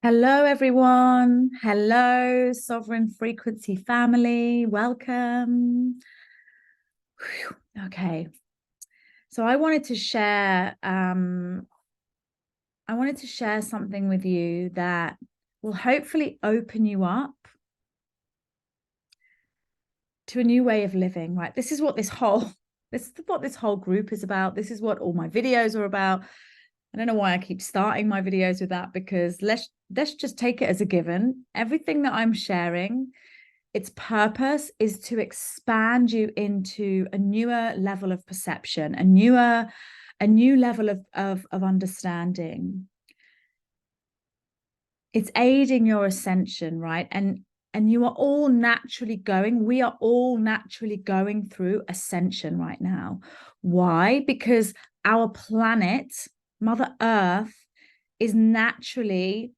Hello, everyone. Hello, Sovereign Frequency family. Welcome. Whew. Okay. So I wanted to share something with you that will hopefully open you up to a new way of living, right? This is what this whole group is about. This is what all my videos are about. I don't know why I keep starting my videos with that, because let's just take it as a given. Everything that I'm sharing, its purpose is to expand you into a newer level of perception, a new level of understanding. It's aiding your ascension, right? And we are all naturally going through ascension right now. Why? Because our planet, Mother Earth, is naturally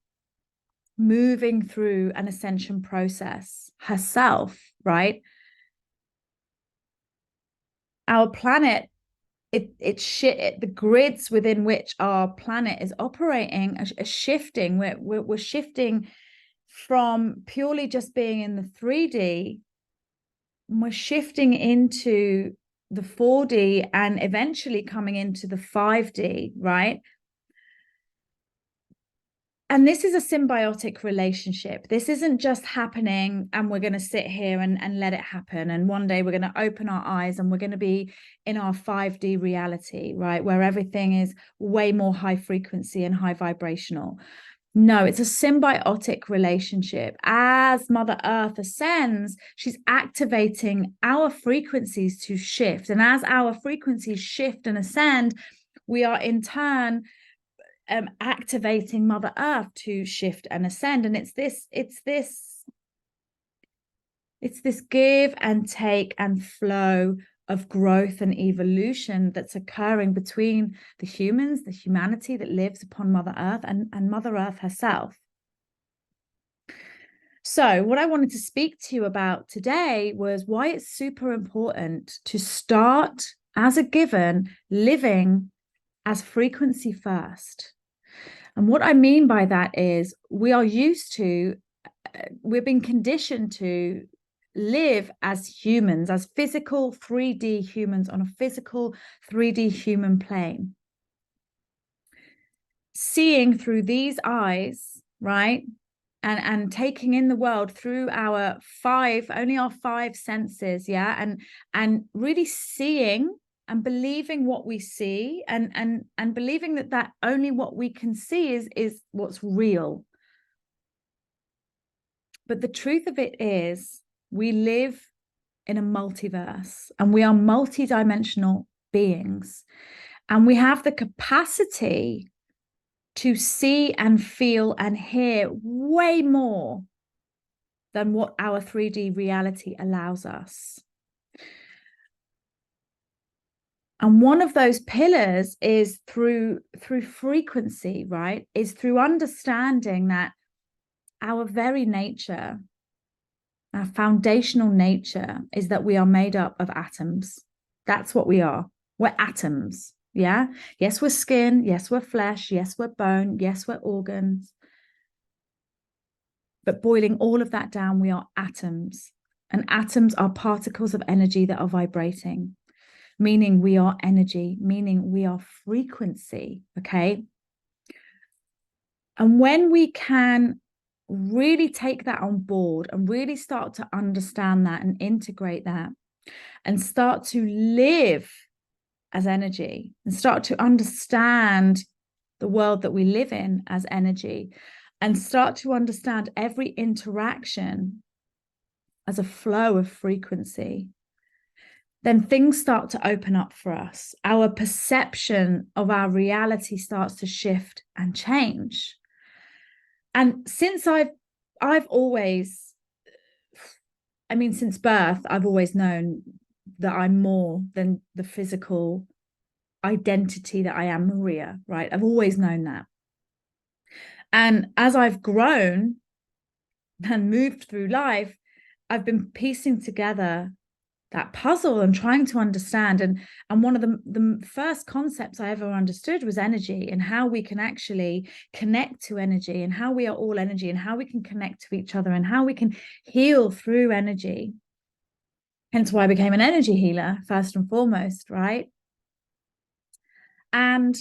moving through an ascension process herself, right? Our planet, the grids within which our planet is operating are shifting. We're shifting from purely just being in the 3D, and we're shifting into the 4D and eventually coming into the 5D, right? And this is a symbiotic relationship. This isn't just happening and we're going to sit here and let it happen. And one day we're going to open our eyes and we're going to be in our 5D reality, right? Where everything is way more high frequency and high vibrational. No, it's a symbiotic relationship. As Mother Earth ascends, she's activating our frequencies to shift. And as our frequencies shift and ascend, we are in turn activating Mother Earth to shift and ascend. And it's this give and take and flow of growth and evolution that's occurring between the humanity that lives upon Mother Earth and Mother Earth herself. So what I wanted to speak to you about today was why it's super important to start, as a given, living as frequency first. And what I mean by that is we've been conditioned to live as humans, as physical 3D humans on a physical 3D human plane. Seeing through these eyes, right? And taking in the world through our five senses, yeah, and really seeing and believing what we see, and believing that only what we can see is what's real. But the truth of it is, we live in a multiverse and we are multidimensional beings, and we have the capacity to see and feel and hear way more than what our 3D reality allows us. And one of those pillars is through frequency, right? Is through understanding that our very nature, our foundational nature, is that we are made up of atoms. That's what we are. We're atoms. Yeah. Yes, we're skin. Yes, we're flesh. Yes, we're bone. Yes, we're organs. But boiling all of that down, we are atoms. And atoms are particles of energy that are vibrating, meaning we are energy, meaning we are frequency. Okay. And when we can really take that on board and really start to understand that and integrate that and start to live as energy and start to understand the world that we live in as energy and start to understand every interaction as a flow of frequency, then things start to open up for us. Our perception of our reality starts to shift and change. And since I've always, I mean, since birth, I've always known that I'm more than the physical identity that I am, Maria, right? I've always known that. And as I've grown and moved through life, I've been piecing together puzzle and trying to understand. And one of the first concepts I ever understood was energy, and how we can actually connect to energy, and how we are all energy, and how we can connect to each other, and how we can heal through energy. Hence why I became an energy healer, first and foremost, right? And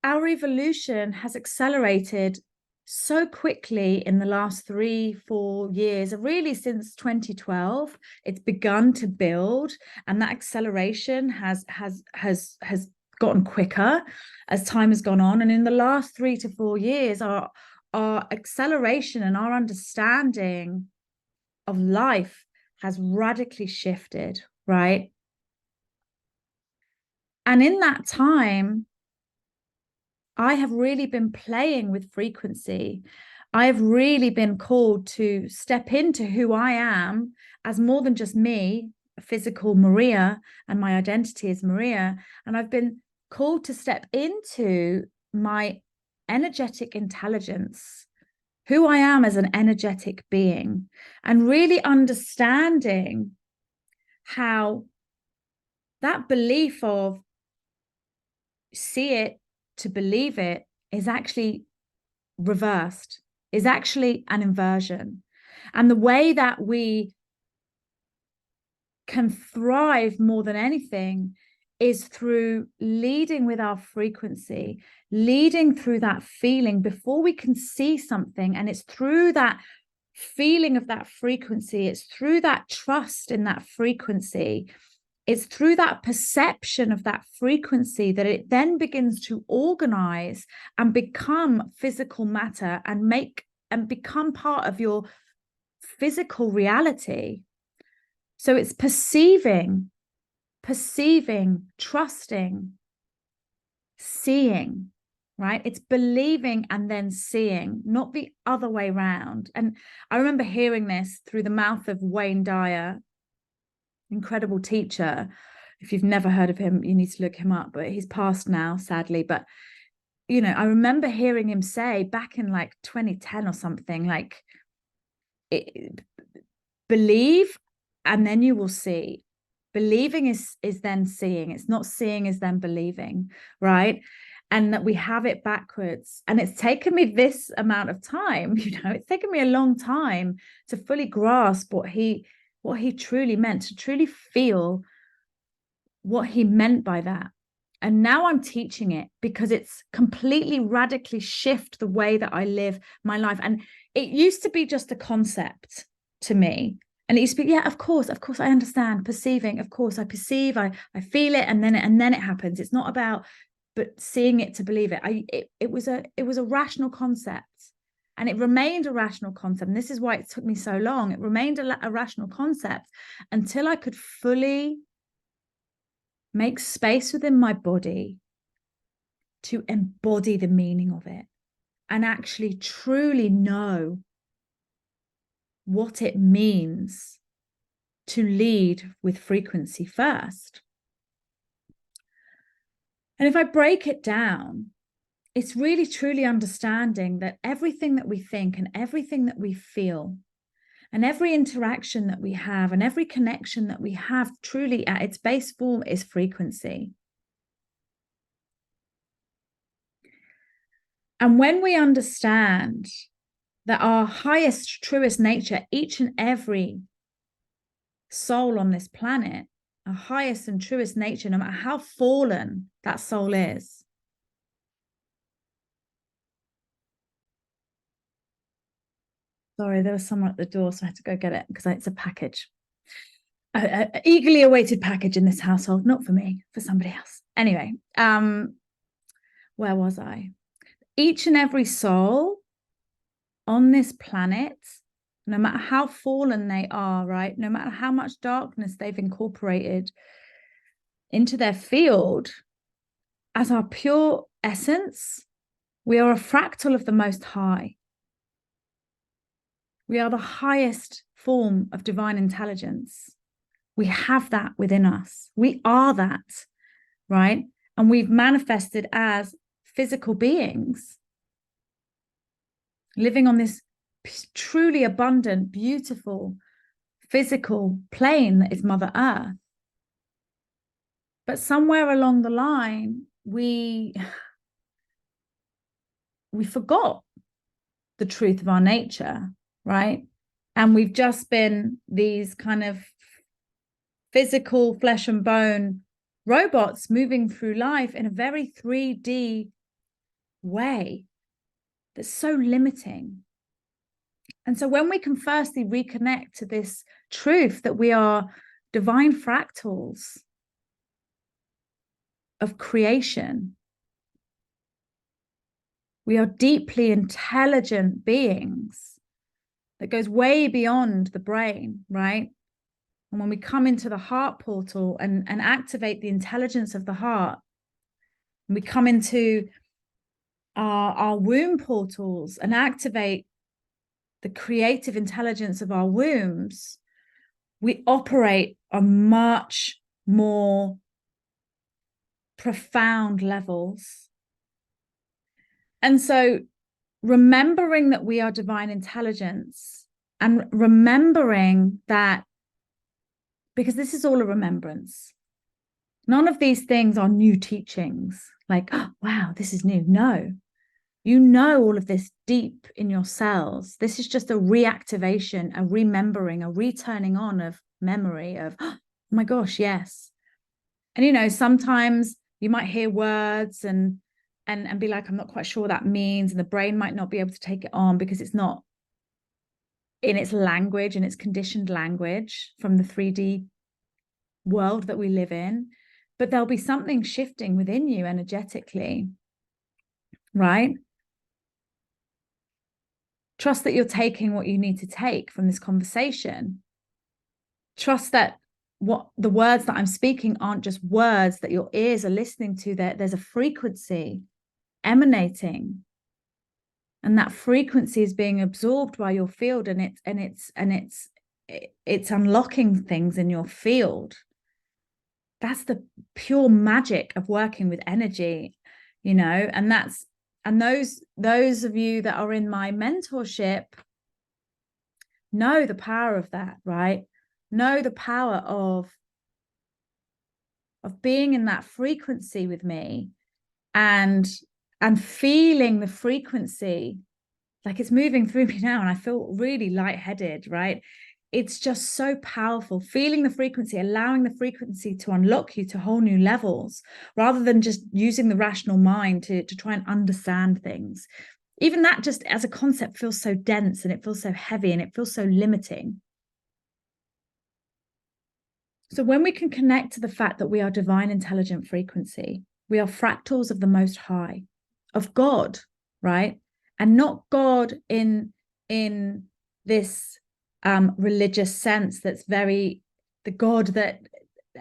our evolution has accelerated so quickly in the last 3-4 years, really since 2012. It's begun to build, and that acceleration has gotten quicker as time has gone on. And in the last 3 to 4 years, our acceleration and our understanding of life has radically shifted, right? And in that time, I have really been playing with frequency. I have really been called to step into who I am as more than just me, physical Maria, and my identity is Maria. And I've been called to step into my energetic intelligence, who I am as an energetic being, and really understanding how that belief of see it to believe it is actually reversed, is actually an inversion. And the way that we can thrive more than anything is through leading with our frequency, leading through that feeling before we can see something. And it's through that feeling of that frequency, it's through that trust in that frequency, it's through that perception of that frequency that it then begins to organize and become physical matter and become part of your physical reality. So it's perceiving, trusting, seeing, right? It's believing and then seeing, not the other way around. And I remember hearing this through the mouth of Wayne Dyer, incredible teacher. If you've never heard of him, you need to look him up, but he's passed now, sadly. But you know, I remember hearing him say back in like 2010 or something, like, believe and then you will see. Believing is then seeing. It's not seeing is then believing, right? And that we have it backwards. And it's taken me this amount of time, you know, it's taken me a long time to fully grasp what he truly meant, to truly feel what he meant by that. And now I'm teaching it because it's completely radically shift the way that I live my life. And it used to be just a concept to me. And it used to be, yeah, of course, I understand. Perceiving, of course, I perceive, I feel it, and then it happens. It's not about, but seeing it to believe it. It was a rational concept. And it remained a rational concept. And this is why it took me so long. It remained a rational concept until I could fully make space within my body to embody the meaning of it and actually truly know what it means to lead with frequency first. And if I break it down, it's really truly understanding that everything that we think and everything that we feel and every interaction that we have and every connection that we have truly at its base form is frequency. And when we understand that our highest, truest nature, each and every soul on this planet, our highest and truest nature, no matter how fallen that soul is, sorry, there was someone at the door, so I had to go get it because it's a package. An eagerly awaited package in this household, not for me, for somebody else. Anyway, where was I? Each and every soul on this planet, no matter how fallen they are, right? No matter how much darkness they've incorporated into their field, as our pure essence, we are a fractal of the Most High. We are the highest form of divine intelligence. We have that within us. We are that, right? And we've manifested as physical beings, living on this truly abundant, beautiful, physical plane that is Mother Earth. But somewhere along the line, we forgot the truth of our nature, right? And we've just been these kind of physical flesh and bone robots moving through life in a very 3D way that's so limiting. And so when we can firstly reconnect to this truth that we are divine fractals of creation, we are deeply intelligent beings that goes way beyond the brain, right? And when we come into the heart portal and activate the intelligence of the heart, and we come into our womb portals and activate the creative intelligence of our wombs, we operate on much more profound levels. And so remembering that we are divine intelligence and remembering that, because this is all a remembrance, none of these things are new teachings like, oh, wow, this is new. No, you know all of this deep in your cells. This is just a reactivation, a remembering, a returning on of memory of, oh my gosh, yes. And, you know, sometimes you might hear words and be like, I'm not quite sure what that means. And the brain might not be able to take it on because it's not in its language, in its conditioned language from the 3D world that we live in. But there'll be something shifting within you energetically, right? Trust that you're taking what you need to take from this conversation. Trust that what the words that I'm speaking aren't just words that your ears are listening to. There's a frequency emanating, and that frequency is being absorbed by your field, and it's unlocking things in your field. That's the pure magic of working with energy, you know. And those of you that are in my mentorship know the power of that, right? Know the power of being in that frequency with me and feeling the frequency like it's moving through me now, and I feel really lightheaded, right? It's just so powerful, feeling the frequency, allowing the frequency to unlock you to whole new levels, rather than just using the rational mind to try and understand things. Even that just as a concept feels so dense, and it feels so heavy, and it feels so limiting. So when we can connect to the fact that we are divine intelligent frequency, we are fractals of the Most High, of God, right? And not God in this religious sense that's very, the God that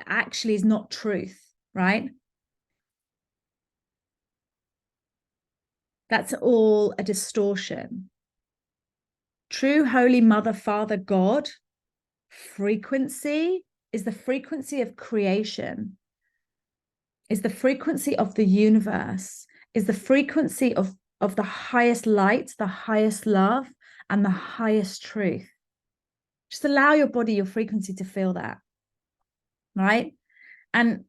actually is not truth, right? That's all a distortion. True Holy Mother, Father, God frequency is the frequency of creation, is the frequency of the universe, is the frequency of the highest light, the highest love, and the highest truth. Just allow your body, your frequency to feel that, right? And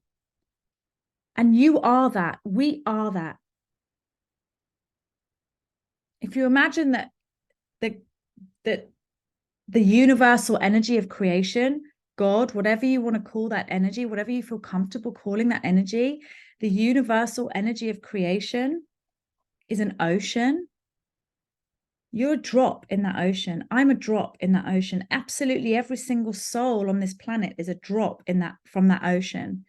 you are that. We are that. If you imagine that the universal energy of creation, God, whatever you want to call that energy, whatever you feel comfortable calling that energy, the universal energy of creation is an ocean. You're a drop in that ocean. I'm a drop in that ocean. Absolutely every single soul on this planet is a drop in that, from that ocean.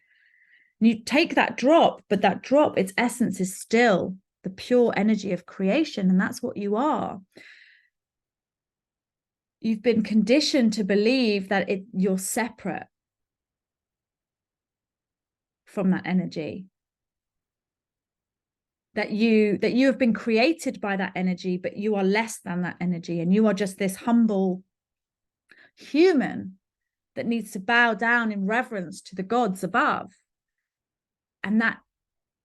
And you take that drop, but that drop, its essence is still the pure energy of creation, and that's what you are. You've been conditioned to believe that you're separate from that energy, that you have been created by that energy, but you are less than that energy, and you are just this humble human that needs to bow down in reverence to the gods above. And that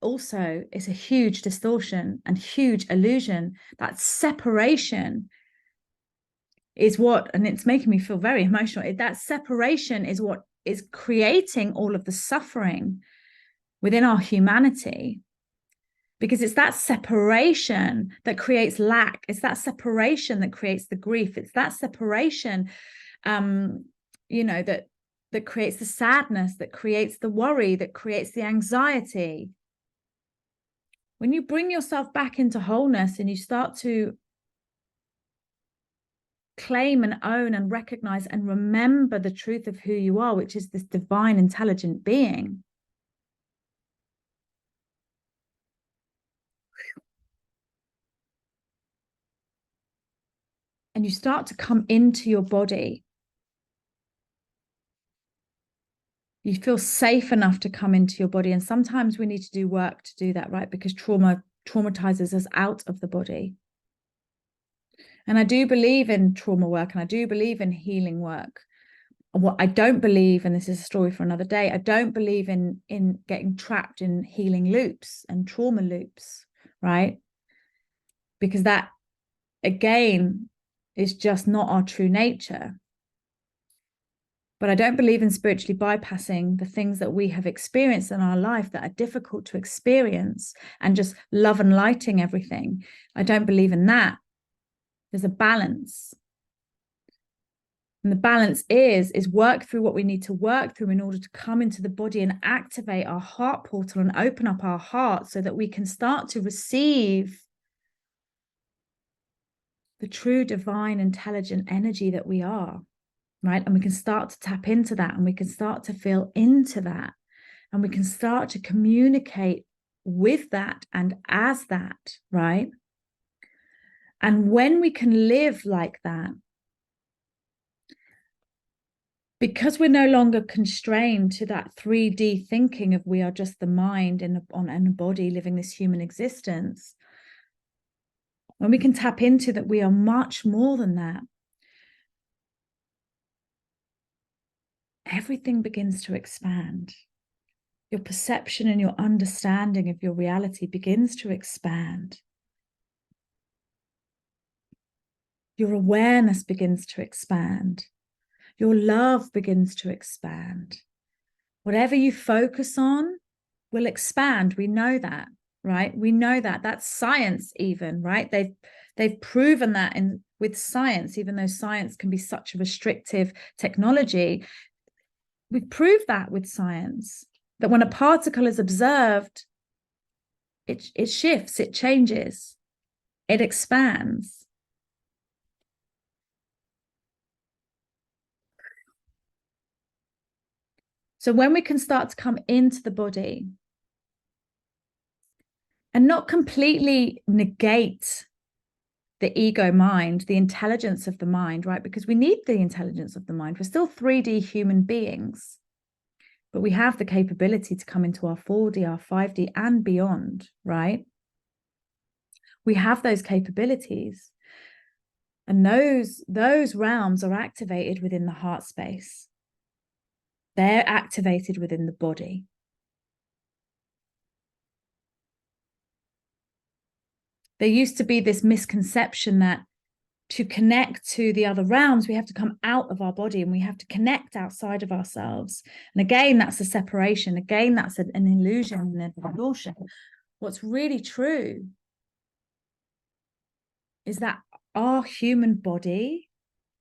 also is a huge distortion and huge illusion. That separation is what, and it's making me feel very emotional, that separation is what is creating all of the suffering within our humanity. Because it's that separation that creates lack. It's that separation that creates the grief. It's that separation, that creates the sadness, that creates the worry, that creates the anxiety. When you bring yourself back into wholeness and you start to claim and own and recognize and remember the truth of who you are, which is this divine, intelligent being, and you start to come into your body, you feel safe enough to come into your body. And sometimes we need to do work to do that, right? Because trauma traumatizes us out of the body. And I do believe in trauma work, and I do believe in healing work. What I don't believe, and this is a story for another day, I don't believe in getting trapped in healing loops and trauma loops, right? Because that, again, is just not our true nature. But I don't believe in spiritually bypassing the things that we have experienced in our life that are difficult to experience and just love and lighting everything. I don't believe in that. There's a balance. And the balance is work through what we need to work through in order to come into the body and activate our heart portal and open up our heart so that we can start to receive the true divine, intelligent energy that we are, right? And we can start to tap into that, and we can start to feel into that, and we can start to communicate with that and as that, right? And when we can live like that, because we're no longer constrained to that 3D thinking of we are just the mind in a body living this human existence, when we can tap into that we are much more than that, everything begins to expand. Your perception and your understanding of your reality begins to expand. Your awareness begins to expand. Your love begins to expand. Whatever you focus on will expand. We know that, right? We know that. That's science even, right? They've proven that with science, even though science can be such a restrictive technology. We've proved that with science, that when a particle is observed, it shifts, it changes, it expands. So when we can start to come into the body and not completely negate the ego mind, the intelligence of the mind, right? Because we need the intelligence of the mind. We're still 3D human beings, but we have the capability to come into our 4D, our 5D and beyond, right? We have those capabilities. And those realms are activated within the heart space. They're activated within the body. There used to be this misconception that to connect to the other realms, we have to come out of our body and we have to connect outside of ourselves. And again, that's a separation. Again, that's an illusion and a distortion. What's really true is that our human body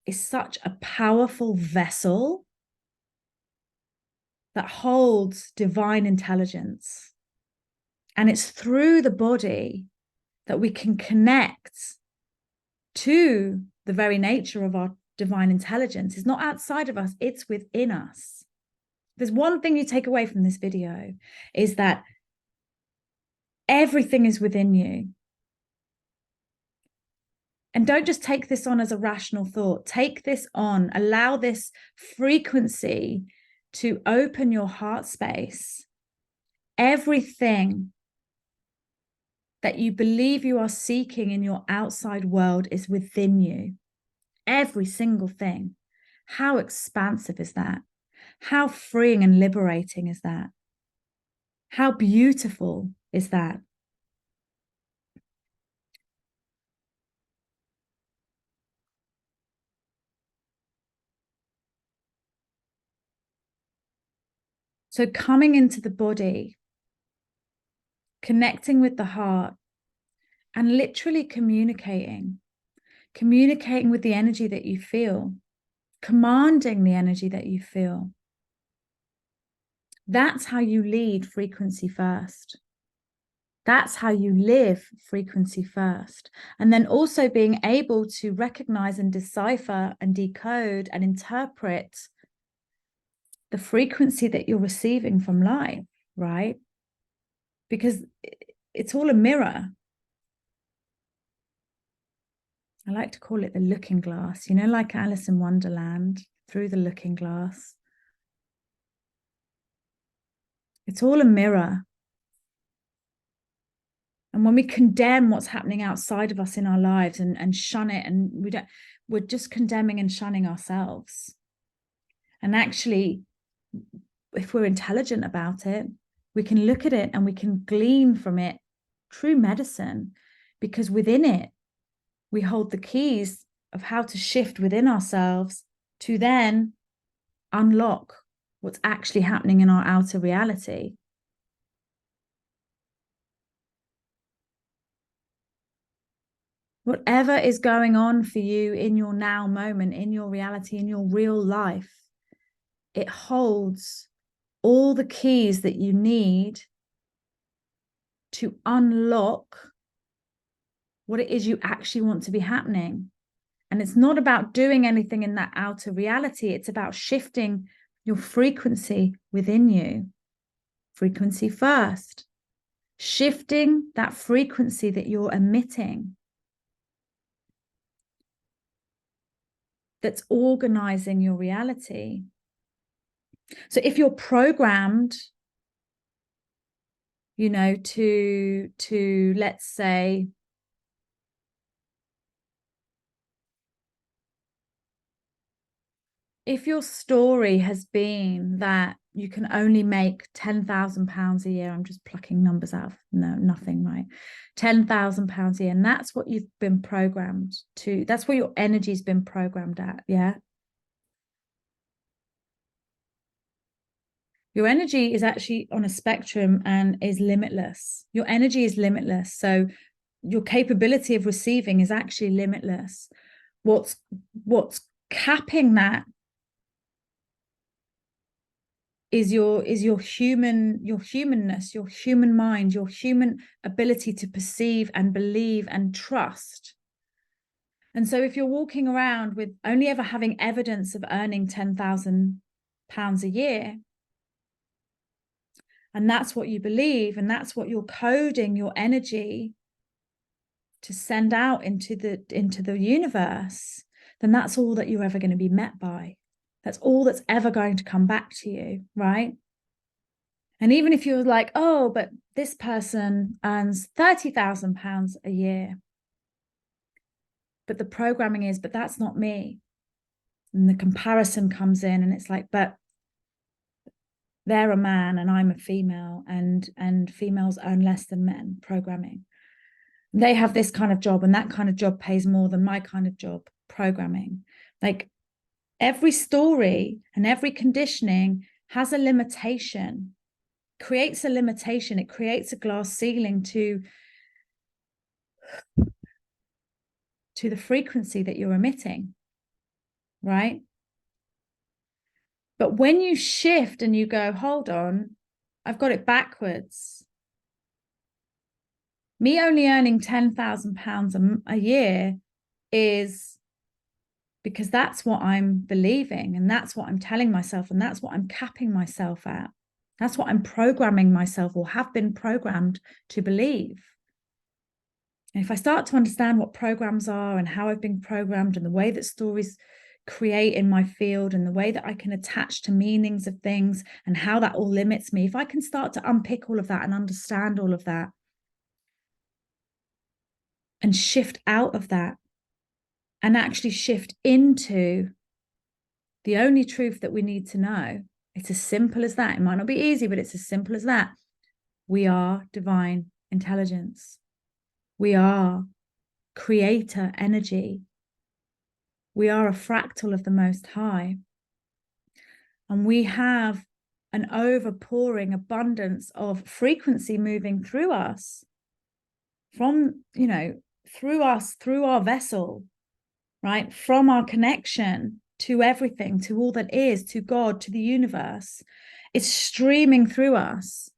is such a powerful vessel that holds divine intelligence. And it's through the body that we can connect to the very nature of our divine intelligence. It's not outside of us, it's within us. There's one thing you take away from this video, is that everything is within you. And don't just take this on as a rational thought. Take this on, allow this frequency to open your heart space. Everything that you believe you are seeking in your outside world is within you. Every single thing. How expansive is that? How freeing and liberating is that? How beautiful is that? So coming into the body, connecting with the heart, and literally communicating with the energy that you feel, commanding the energy that you feel. That's how you lead frequency first. That's how you live frequency first. And then also being able to recognize and decipher and decode and interpret the frequency that you're receiving from life, right? Because it's all a mirror. I like to call it the looking glass, you know, like Alice in Wonderland, through the looking glass. It's all a mirror. And when we condemn what's happening outside of us in our lives and shun it, and we're just condemning and shunning ourselves. And actually, if we're intelligent about it, we can look at it and we can glean from it true medicine, because within it, we hold the keys of how to shift within ourselves to then unlock what's actually happening in our outer reality. Whatever is going on for you in your now moment, in your reality, in your real life, it holds all the keys that you need to unlock what it is you actually want to be happening. And it's not about doing anything in that outer reality. It's about shifting your frequency within you. Frequency first. Shifting that frequency that you're emitting. That's organizing your reality. So if you're programmed, you know, to let's say, if your story has been that you can only make £10,000 a year, I'm just plucking numbers out of nothing, right? £10,000 a year, and that's what you've been programmed to. That's what your energy's been programmed at, yeah? Your energy is actually on a spectrum and is limitless. Your energy is limitless. So your capability of receiving is actually limitless. What's capping that is your humanness, your human mind, your human ability to perceive and believe and trust. And so if you're walking around with only ever having evidence of earning £10,000 a year, and that's what you believe, and that's what you're coding your energy to send out into the universe, then that's all that you're ever going to be met by. That's all that's ever going to come back to you, right? And even if you're like, oh, but this person earns £30,000 a year, but the programming is, but that's not me. And the comparison comes in, and it's like, but they're a man and I'm a female, and females earn less than men. Programming. They have this kind of job, and that kind of job pays more than my kind of job. Programming. Like, every story and every conditioning has a limitation, creates a limitation. It creates a glass ceiling to the frequency that you're emitting, right? But when you shift and you go, hold on, I've got it backwards. Me only earning £10,000 a year is because that's what I'm believing, and that's what I'm telling myself, and that's what I'm capping myself at. That's what I'm programming myself, or have been programmed to believe. And if I start to understand what programs are and how I've been programmed, and the way that stories create in my field, and the way that I can attach to meanings of things, and how that all limits me, if I can start to unpick all of that and understand all of that and shift out of that and actually shift into the only truth that we need to know, it's as simple as that. It might not be easy, but it's as simple as that. We are divine intelligence. We are creator energy. We are a fractal of the Most High. And we have an overpouring abundance of frequency moving through us from, through us, through our vessel, right? From our connection to everything, to all that is, to God, to the universe. It's streaming through us,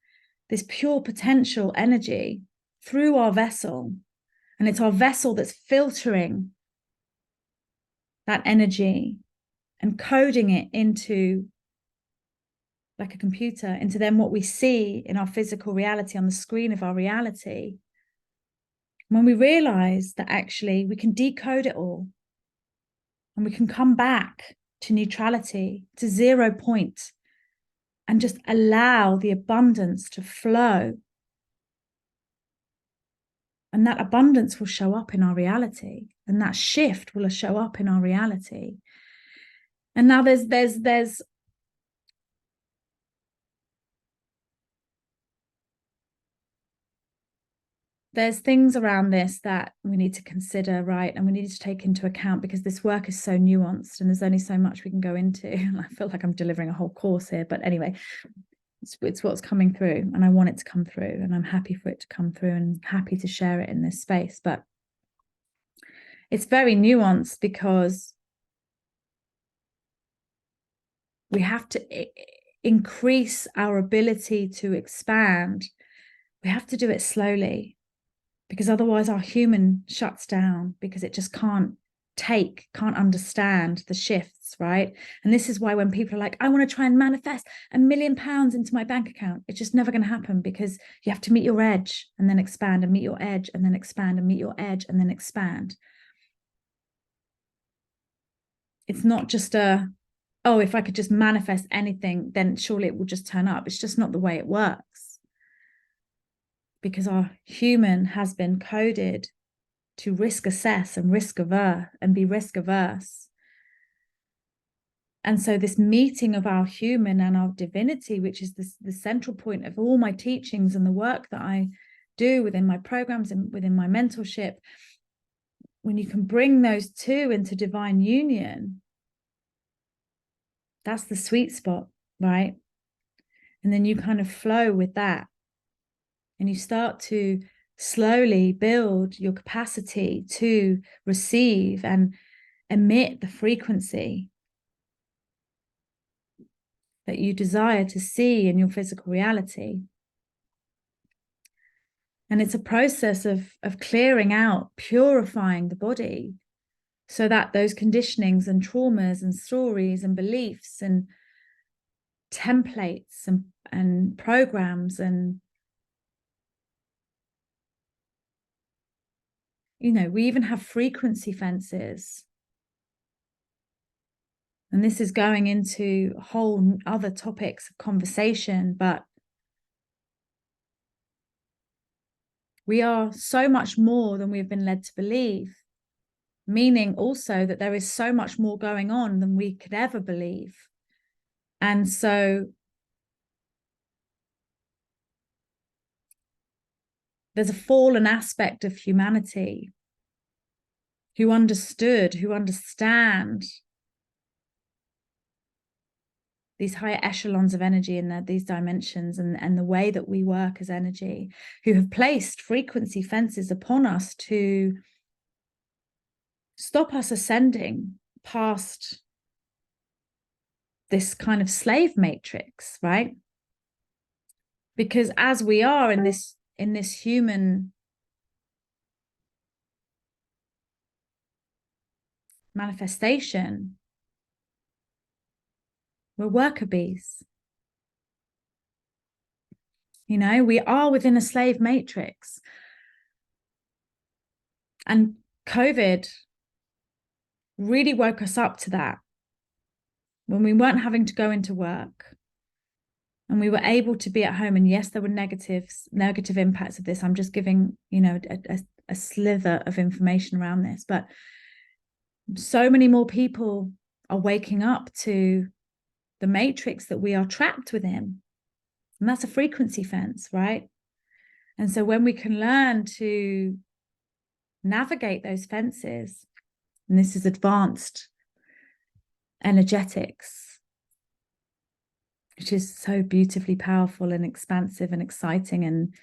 this pure potential energy through our vessel. And it's our vessel that's filtering that energy and coding it into, like a computer, into then what we see in our physical reality on the screen of our reality. When we realize that actually we can decode it all and we can come back to neutrality, to 0 point, and just allow the abundance to flow. And that abundance will show up in our reality, and that shift will show up in our reality. And now there's things around this that we need to consider, right? And we need to take into account, because this work is so nuanced and there's only so much we can go into. I feel like I'm delivering a whole course here, but anyway, it's what's coming through, and I want it to come through, and I'm happy for it to come through and happy to share it in this space. But it's very nuanced, because we have to increase our ability to expand. We have to do it slowly, because otherwise our human shuts down, because it just can't understand the shifts, right? And this is why when people are like, I want to try and manifest £1 million into my bank account, it's just never going to happen, because you have to meet your edge and then expand, and meet your edge and then expand, and meet your edge and then expand. It's not just if I could just manifest anything, then surely it will just turn up. It's just not the way it works, because our human has been coded to risk assess and be risk averse. And so this meeting of our human and our divinity, which is the central point of all my teachings and the work that I do within my programs and within my mentorship, when you can bring those two into divine union, that's the sweet spot, right? And then you kind of flow with that, and you start to slowly build your capacity to receive and emit the frequency that you desire to see in your physical reality. And it's a process of clearing out, purifying the body, so that those conditionings and traumas and stories and beliefs and templates and programs and, we even have frequency fences. And this is going into whole other topics of conversation, but we are so much more than we've been led to believe, meaning also that there is so much more going on than we could ever believe. And so there's a fallen aspect of humanity who understand these higher echelons of energy and these dimensions and the way that we work as energy, who have placed frequency fences upon us to stop us ascending past this kind of slave matrix, right? Because as we are in this human manifestation, we're worker bees. We are within a slave matrix. And COVID really woke us up to that, when we weren't having to go into work and we were able to be at home. And yes, there were negative impacts of this. I'm just giving, a slither of information around this, but so many more people are waking up to the matrix that we are trapped within. And that's a frequency fence, right? And so when we can learn to navigate those fences, and this is advanced energetics, which is so beautifully powerful and expansive and exciting. And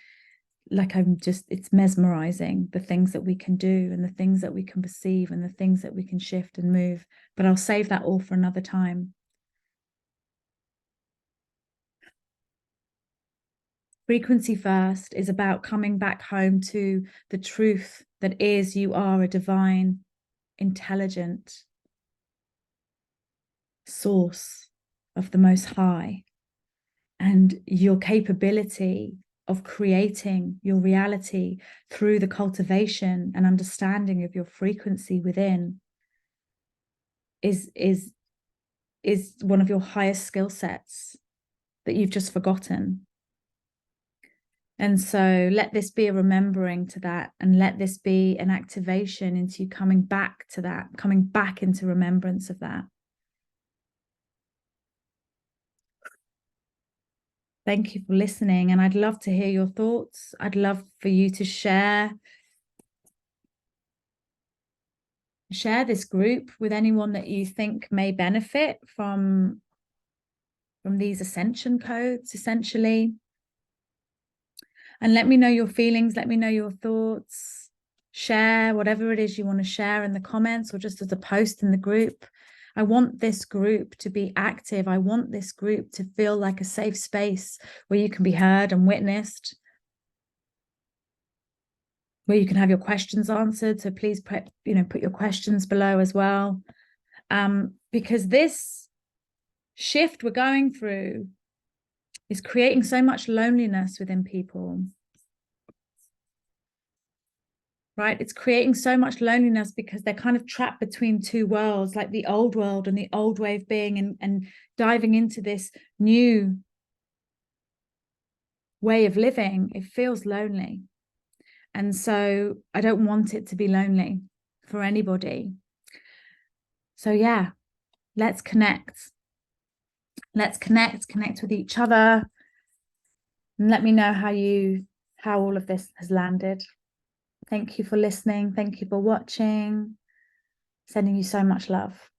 like, it's mesmerizing, the things that we can do and the things that we can perceive and the things that we can shift and move. But I'll save that all for another time. Frequency first is about coming back home to the truth that is, you are a divine, intelligent source of the Most High, and your capability of creating your reality through the cultivation and understanding of your frequency within is one of your highest skill sets that you've just forgotten. And so let this be a remembering to that, and let this be an activation into you coming back to that, coming back into remembrance of that. Thank you for listening. And I'd love to hear your thoughts. I'd love for you to share this group with anyone that you think may benefit from these ascension codes, essentially. And let me know your feelings. Let me know your thoughts. Share whatever it is you want to share in the comments or just as a post in the group. I want this group to be active. I want this group to feel like a safe space where you can be heard and witnessed, where you can have your questions answered. So please put your questions below as well. Because this shift we're going through is creating so much loneliness within people. Right? It's creating so much loneliness because they're kind of trapped between two worlds, like the old world and the old way of being, and diving into this new way of living. It feels lonely. And so I don't want it to be lonely for anybody. So yeah, let's connect. Let's connect with each other. And let me know how all of this has landed. Thank you for listening. Thank you for watching. Sending you so much love.